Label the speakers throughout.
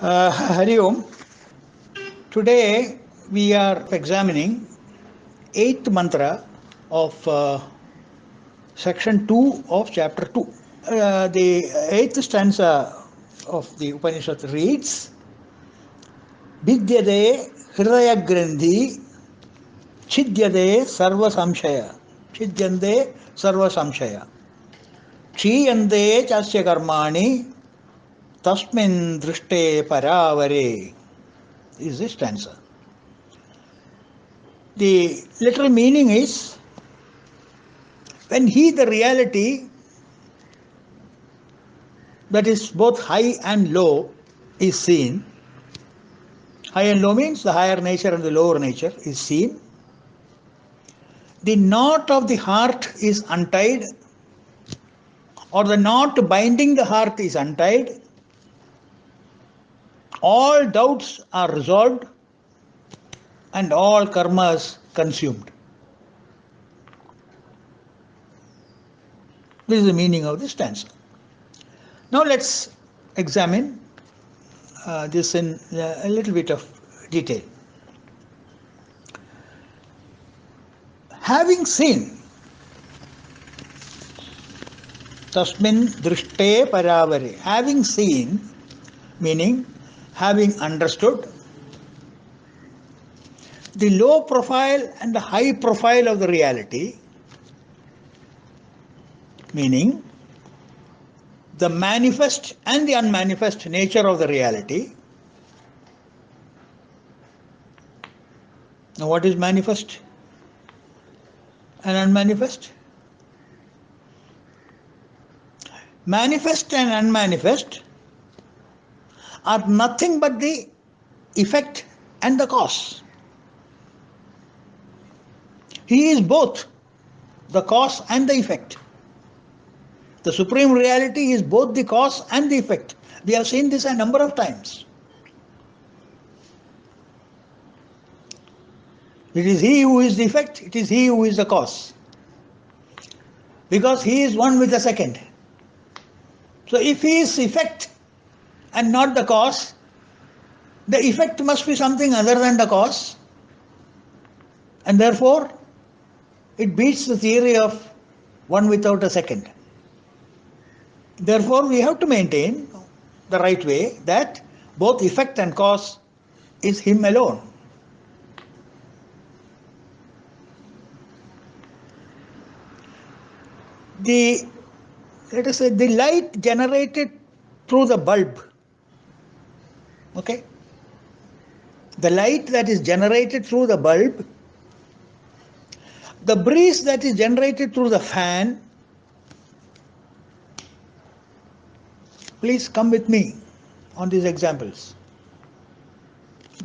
Speaker 1: Hari Om. Today we are examining 8th mantra of section 2 of chapter 2. The 8th stanza of the Upanishad reads Vidyade Hridaya Grandhi Chidyade Sarva Samshaya Chidyande Sarva Samshaya Chiyande Chasya Karmani Tasmin Drishte Paravare is the stanza. The literal meaning is when he, the reality that is both high and low, is seen. High and low means the higher nature and the lower nature is seen. The knot of the heart is untied, or the knot binding the heart is untied. All doubts are resolved and all karmas consumed. This is the meaning of this stanza. Now let's examine this in a little bit of detail. Having seen, tasmin drishte paravare, having seen, meaning having understood the low profile and the high profile of the reality, meaning the manifest and the unmanifest nature of the reality. Now, what is manifest and unmanifest? Manifest and unmanifest are nothing but the effect and the cause. He is both the cause and the effect. The supreme reality is both the cause and the effect. We have seen this a number of times. It is he who is the effect, it is he who is the cause. Because he is one with the second. So if he is effect and not the cause, the effect must be something other than the cause. And therefore, it beats the theory of one without a second. Therefore, we have to maintain the right way that both effect and cause is him alone. Let us say, the light generated through the bulb, okay? The light that is generated through the bulb, the breeze that is generated through the fan. Please come with me on these examples.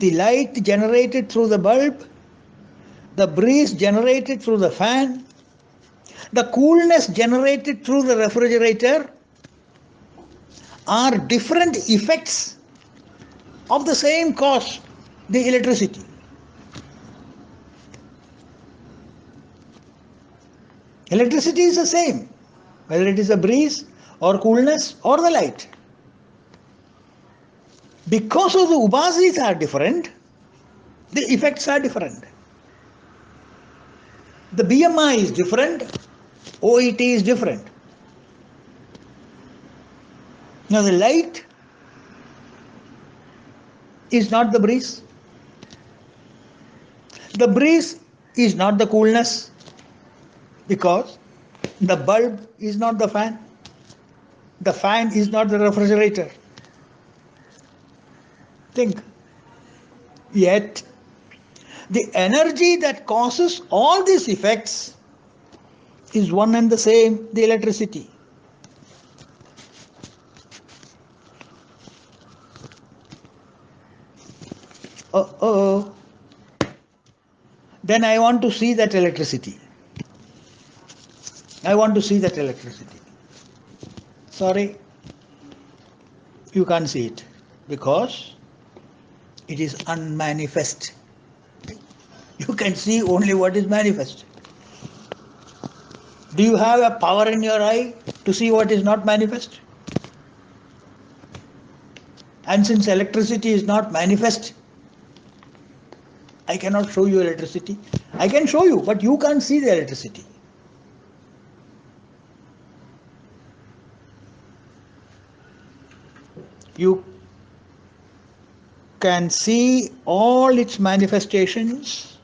Speaker 1: The light generated through the bulb, the breeze generated through the fan, the coolness generated through the refrigerator are different effects of the same cause, the electricity. Electricity is the same, whether it is a breeze or coolness or the light. Because of the upasis are different, the effects are different. The BMI is different, OET is different. Now the light is not the breeze. The breeze is not the coolness, because the bulb is not the fan. The fan is not the refrigerator. Think. Yet, the energy that causes all these effects is one and the same, the electricity. Then I want to see that electricity. I want to see that electricity. Sorry, you can't see it because it is unmanifest. You can see only what is manifest. Do you have a power in your eye to see what is not manifest? And since electricity is not manifest, I cannot show you electricity. I can show you, but you can't see the electricity. You can see all its manifestations,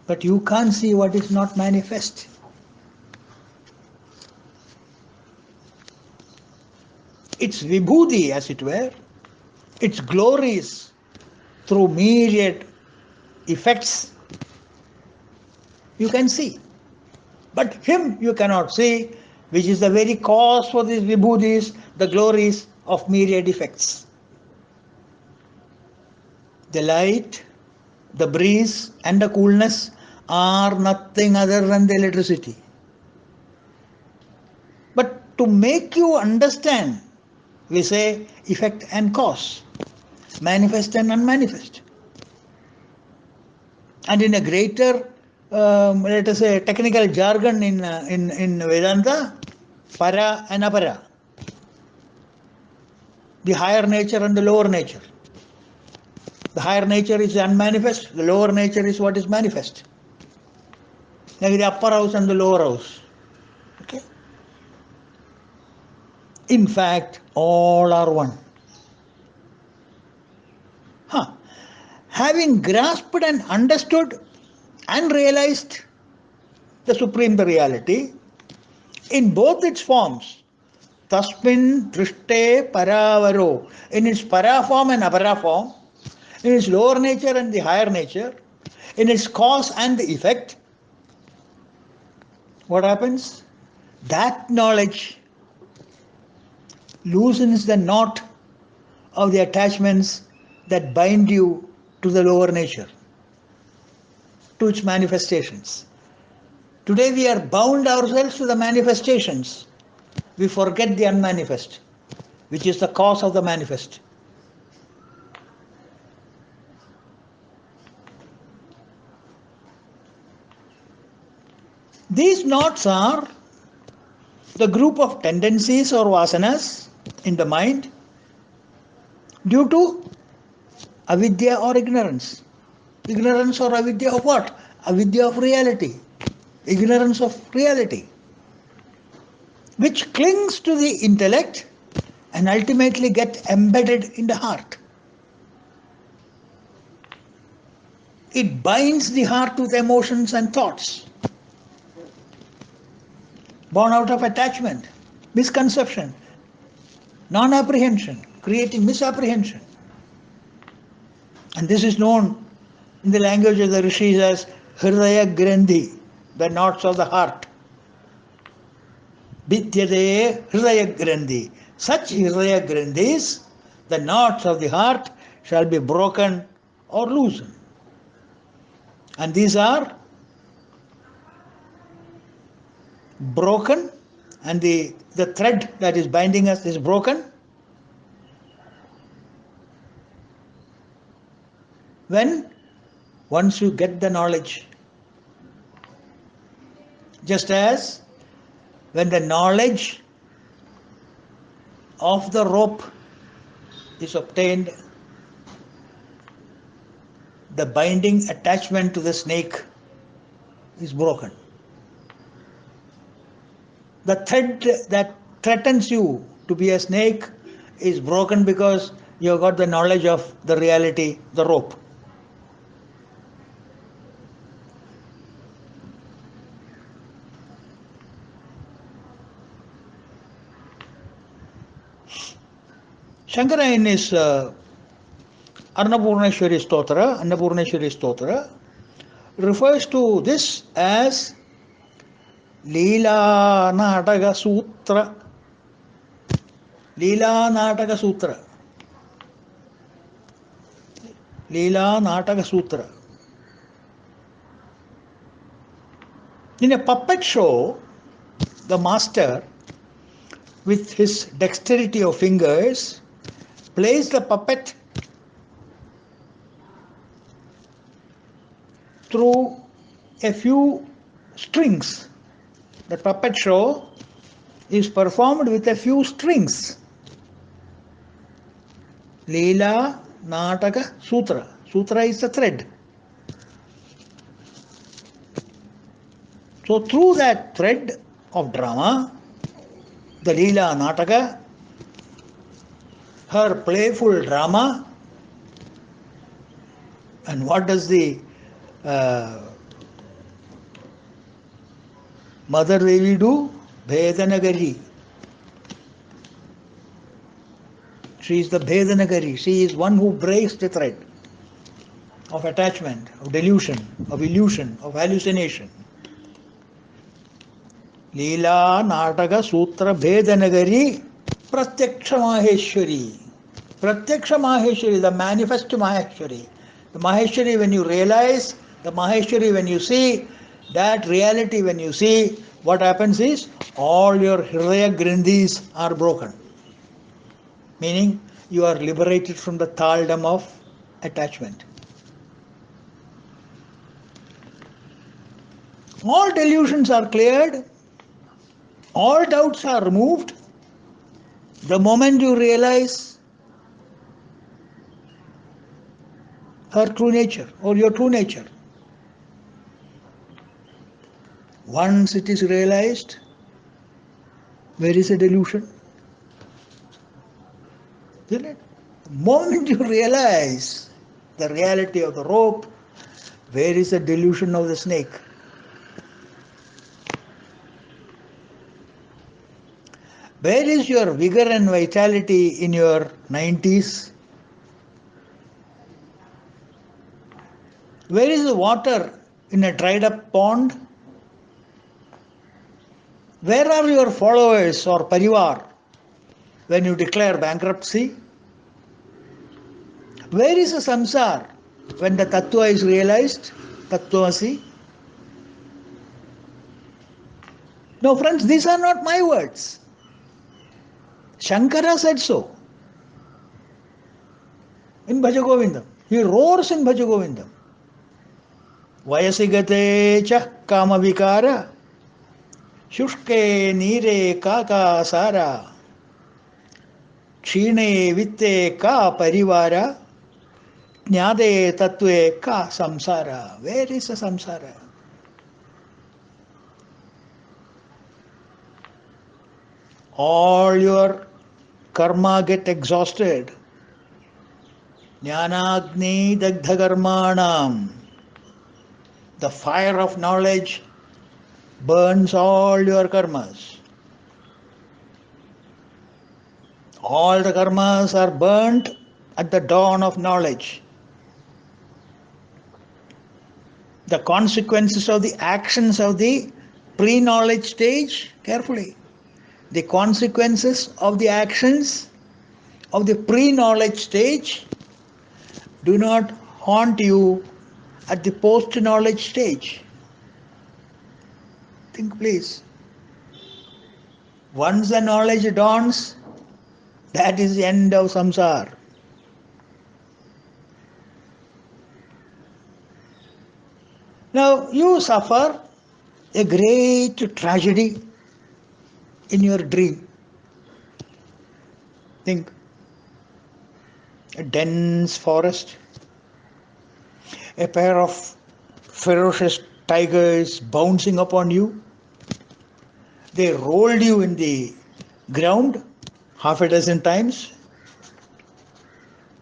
Speaker 1: but you can't see what is not manifest. Its vibhuti, as it were, its glories through myriad effects, you can see. But him you cannot see, which is the very cause for these vibhutis, the glories of myriad effects. The light, the breeze, and the coolness are nothing other than the electricity. But to make you understand, we say effect and cause, manifest and unmanifest. And in a greater, let us say, technical jargon in Vedanta, para and apara, the higher nature and the lower nature. The higher nature is unmanifest, the lower nature is what is manifest. Like the upper house and the lower house. Okay? In fact, all are one. Having grasped and understood and realized the Supreme Reality in both its forms, tasmin drishte paravaro, in its para form and apara form, in its lower nature and the higher nature, in its cause and the effect, what happens? That knowledge loosens the knot of the attachments that bind you to the lower nature, to its manifestations. Today we are bound ourselves to the manifestations. We forget the unmanifest, which is the cause of the manifest. These knots are the group of tendencies or vasanas in the mind due to avidya or ignorance. Ignorance or avidya of what? Avidya of reality. Ignorance of reality, which clings to the intellect and ultimately get embedded in the heart. It binds the heart with emotions and thoughts, born out of attachment, misconception, non-apprehension, creating misapprehension. And this is known in the language of the rishis as hridaya grandhi, the knots of the heart. Vidyate hridaya grandhi. Such hridaya grandhis, the knots of the heart, shall be broken or loosened. And these are broken, and the thread that is binding us is broken when once you get the knowledge. Just as when the knowledge of the rope is obtained, the binding attachment to the snake is broken. The thread that threatens you to be a snake is broken because you have got the knowledge of the reality, the rope. Shankara in his Annapurneshwari Stotra refers to this as Leela Nataka Sutra. Leela Nataka Sutra. Leela Nataka Sutra. In a puppet show, the master, with his dexterity of fingers, plays the puppet through a few strings. The puppet show is performed with a few strings. Leela, Nataka, Sutra. Sutra is the thread. So through that thread of drama, the Leela Nataka, her playful drama, and what does the Mother Devi do? Bhedanagari. She is the Bhedanagari. She is one who breaks the thread of attachment, of delusion, of illusion, of hallucination. Leela, Nataka, Sutra, Bhedanagari, Pratyaksha Maheshwari. Pratyaksha Maheshwari, the manifest Maheshwari. The Maheshwari when you realize, the Maheshwari when you see, that reality when you see, what happens is all your Hridaya Grindhis are broken. Meaning you are liberated from the thaldom of attachment. All delusions are cleared, all doubts are removed the moment you realize her true nature or your true nature. Once it is realized, where is a delusion? Isn't it? The moment you realize the reality of the rope, where is the delusion of the snake? Where is your vigor and vitality in your 90s? Where is the water in a dried up pond? Where are your followers or parivar when you declare bankruptcy? Where is the samsar when the tattva is realized? Tattvamasi? No, friends, these are not my words. Shankara said so in Bhaja Govindam. He roars in Bhaja Govindam. Vayasigate cha kama vikara shushke nire kaka sara kshine vitte ka parivara jnade tattve ka samsara. Where is the samsara? All your karma get exhausted. Jnanagni dagdha karmanam. The fire of knowledge burns all your karmas. All the karmas are burnt at the dawn of knowledge. The consequences of the actions of the pre-knowledge stage, carefully. The consequences of the actions of the pre-knowledge stage do not haunt you at the post-knowledge stage. Think please. Once the knowledge dawns, that is the end of samsara. Now you suffer a great tragedy in your dream. Think. A dense forest, a pair of ferocious tigers bouncing upon you. They rolled you in the ground half a dozen times,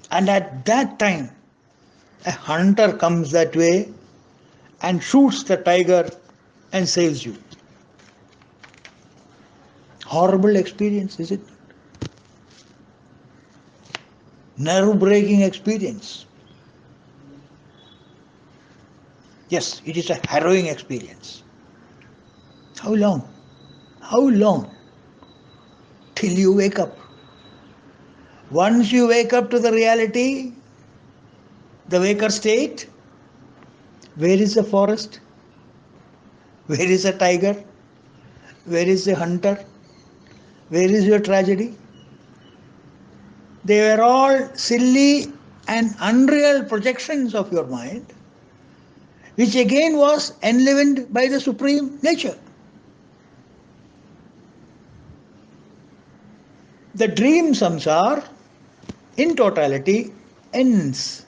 Speaker 1: and at that time a hunter comes that way and shoots the tiger and saves you. Horrible experience, is it? Nerve-breaking experience. Yes, it is a harrowing experience. How long? How long? Till you wake up. Once you wake up to the reality, the waker state, where is the forest? Where is the tiger? Where is the hunter? Where is your tragedy? They were all silly and unreal projections of your mind, which again was enlivened by the Supreme Nature. The dream samsara in totality ends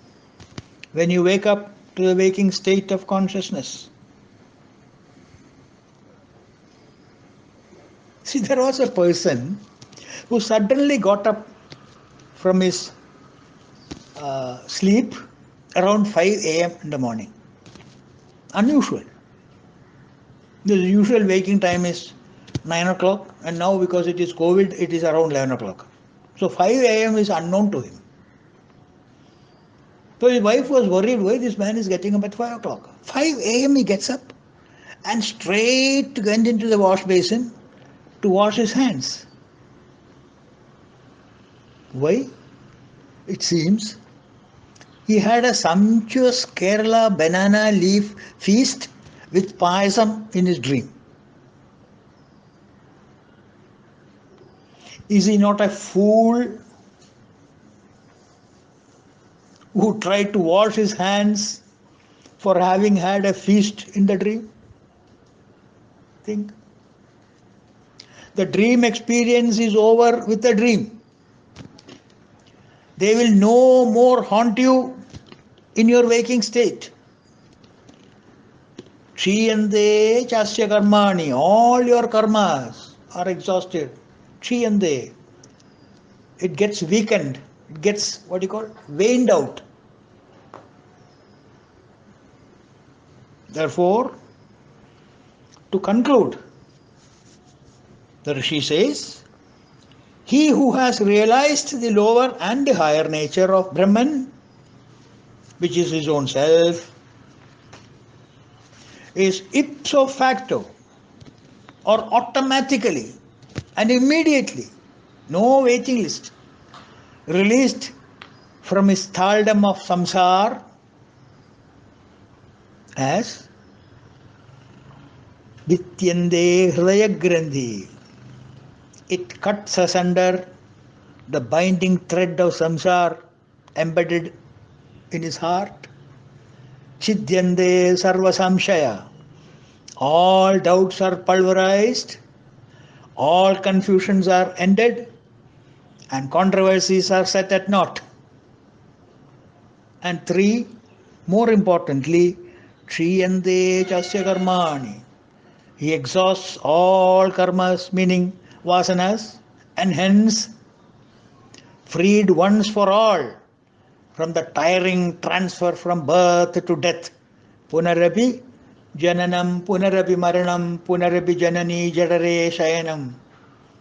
Speaker 1: when you wake up to the waking state of consciousness. See, there was a person who suddenly got up from his sleep around 5 a.m. in the morning. Unusual. The usual waking time is 9 o'clock, and now because it is COVID, it is around 11 o'clock. So 5 a.m. is unknown to him. So his wife was worried why this man is getting up at 5 o'clock. 5 a.m. he gets up and straight went into the wash basin to wash his hands. Why? It seems he had a sumptuous Kerala banana leaf feast with payasam in his dream. Is he not a fool who tried to wash his hands for having had a feast in the dream? Think. The dream experience is over with the dream. They will no more haunt you in your waking state. Chiyande chasya karmani. All your karmas are exhausted. Chiyande. It gets weakened. It gets, what do you call, waned out. Therefore, to conclude, the Rishi says, he who has realized the lower and the higher nature of Brahman, which is his own self, is ipso facto or automatically and immediately, no waiting list, released from his thraldom of samsara as Vityande Hridaya Grandhi. It cuts asunder the binding thread of samsara embedded in his heart. Chidhyande Sarva Samshaya. All doubts are pulverized, all confusions are ended, and controversies are set at naught. And 3, more importantly, Chiyande Chasya Karmani. He exhausts all karmas, meaning vasanas, and hence freed once for all from the tiring transfer from birth to death. Punarapi jananam, punarapi maranam, punarapi janani jadare shayanam.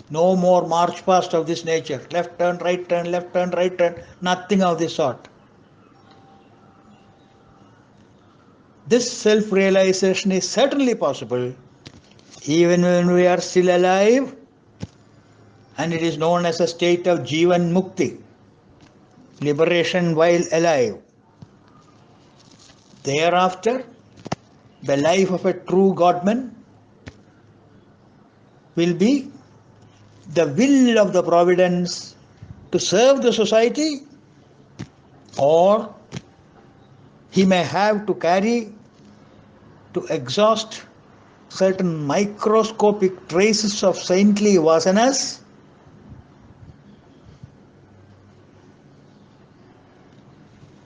Speaker 1: No more march past of this nature. Left turn, right turn, left turn, right turn. Nothing of this sort. This self-realization is certainly possible even when we are still alive, and it is known as a state of Jivan Mukti, liberation while alive. Thereafter, the life of a true Godman will be the will of the providence to serve the society, or he may have to carry to exhaust certain microscopic traces of saintly vasanas,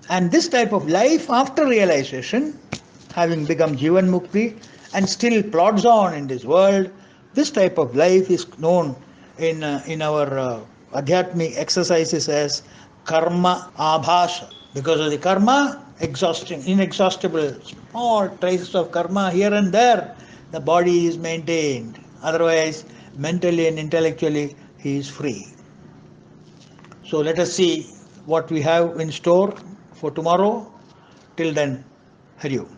Speaker 1: and this type of life after realization, having become Jivan Mukti and still plods on in this world, this type of life is known in our Adhyatmic exercises as Karma Abhasa. Because of the karma, inexhaustible, small traces of karma here and there, the body is maintained. Otherwise, mentally and intellectually, he is free. So let us see what we have in store for tomorrow. Till then, Hari Om.